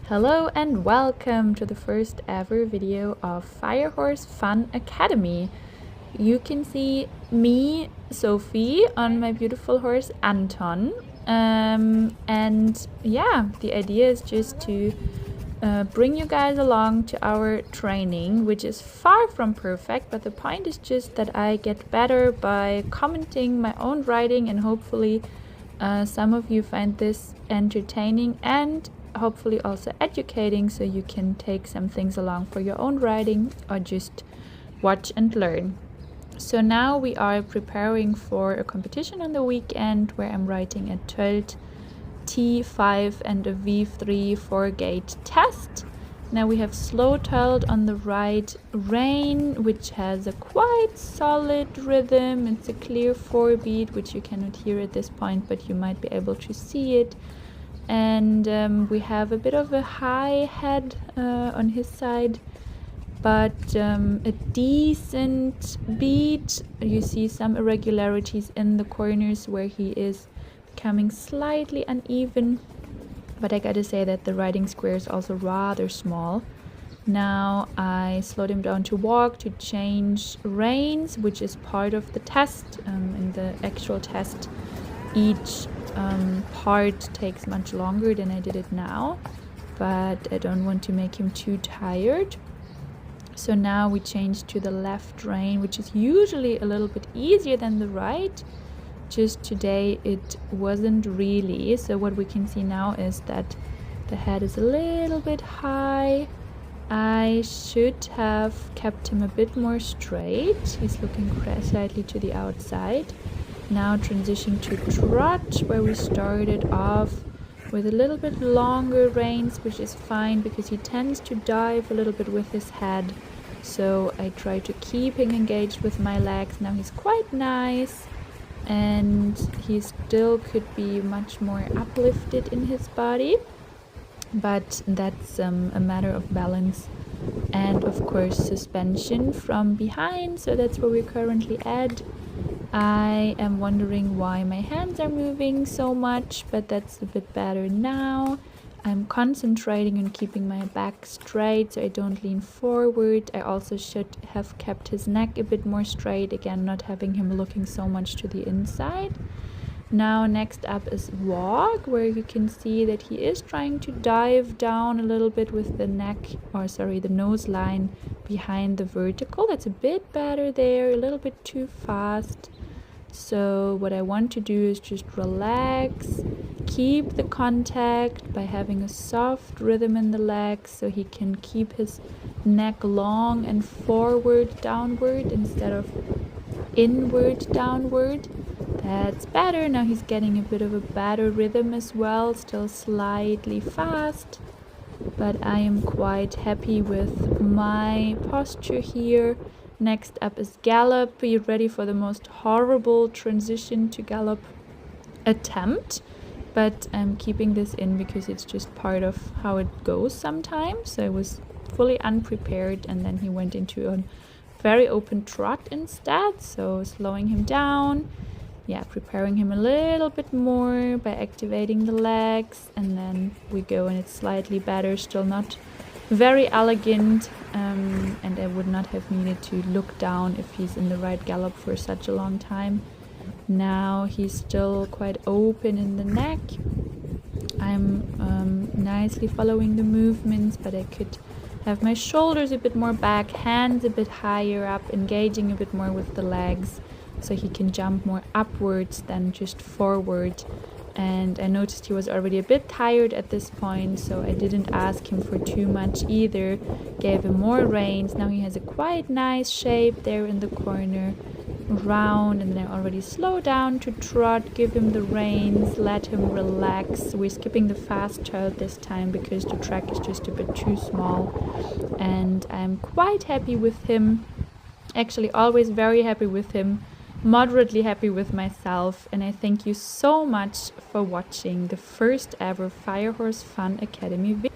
Hello and welcome to the first ever video of Firehorse Fun Academy. You can see me, Sophie, on my beautiful horse Anton. And yeah, the idea is just to bring you guys along to our training, which is far from perfect, but the point is just that I get better by commenting my own riding, and hopefully some of you find this entertaining and hopefully also educating, so you can take some things along for your own riding or just watch and learn. So now we are preparing for a competition on the weekend where I'm riding a tölt T5 and a FEIF 4-gate test. Now we have slow tölt on the right rein, which has a quite solid rhythm. It's a clear 4-beat, which you cannot hear at this point, but you might be able to see it. And we have a bit of a high head on his side, but a decent beat. You see some irregularities in the corners where he is becoming slightly uneven, but I gotta say that the riding square is also rather small. Now I slowed him down to walk to change reins, which is part of the test. In the actual test, each part takes much longer than I did it now, but I don't want to make him too tired. So now we change to the left rein, which is usually a little bit easier than the right. Just today it wasn't really. So what we can see now is that the head is a little bit high. I should have kept him a bit more straight. He's looking slightly to the outside. Now transition to trot, where we started off with a little bit longer reins, which is fine because he tends to dive a little bit with his head. So I try to keep him engaged with my legs. Now he's quite nice, and he still could be much more uplifted in his body, but that's a matter of balance and of course suspension from behind. So that's where we're currently at. I am wondering why my hands are moving so much, but that's a bit better now. I'm concentrating on keeping my back straight so I don't lean forward. I also should have kept his neck a bit more straight, again not having him looking so much to the inside. Now next up is walk, where you can see that he is trying to dive down a little bit with the the nose line behind the vertical. That's a bit better there, a little bit too fast. So what I want to do is just relax, keep the contact by having a soft rhythm in the legs so he can keep his neck long and forward downward instead of inward downward. That's better. Now he's getting a bit of a better rhythm as well, still slightly fast, but I am quite happy with my posture here. Next up is gallop. Be ready for the most horrible transition to gallop attempt, but I'm keeping this in because it's just part of how it goes sometimes. So I was fully unprepared, and then he went into a very open trot instead. So slowing him down, preparing him a little bit more by activating the legs, and then we go, and it's slightly better, still not very elegant, and I would not have needed to look down if he's in the right gallop for such a long time. Now he's still quite open in the neck. I'm nicely following the movements, but I could have my shoulders a bit more back, hands a bit higher up, engaging a bit more with the legs so he can jump more upwards than just forward. And I noticed he was already a bit tired at this point, so I didn't ask him for too much either. Gave him more reins. Now he has a quite nice shape there in the corner, round, and then I already slow down to trot, give him the reins, let him relax. We're skipping the fast tölt this time because the track is just a bit too small, and I'm quite happy with him. Actually, always very happy with him. Moderately happy with myself, and I thank you so much for watching the first ever Firehorse Fun Academy video.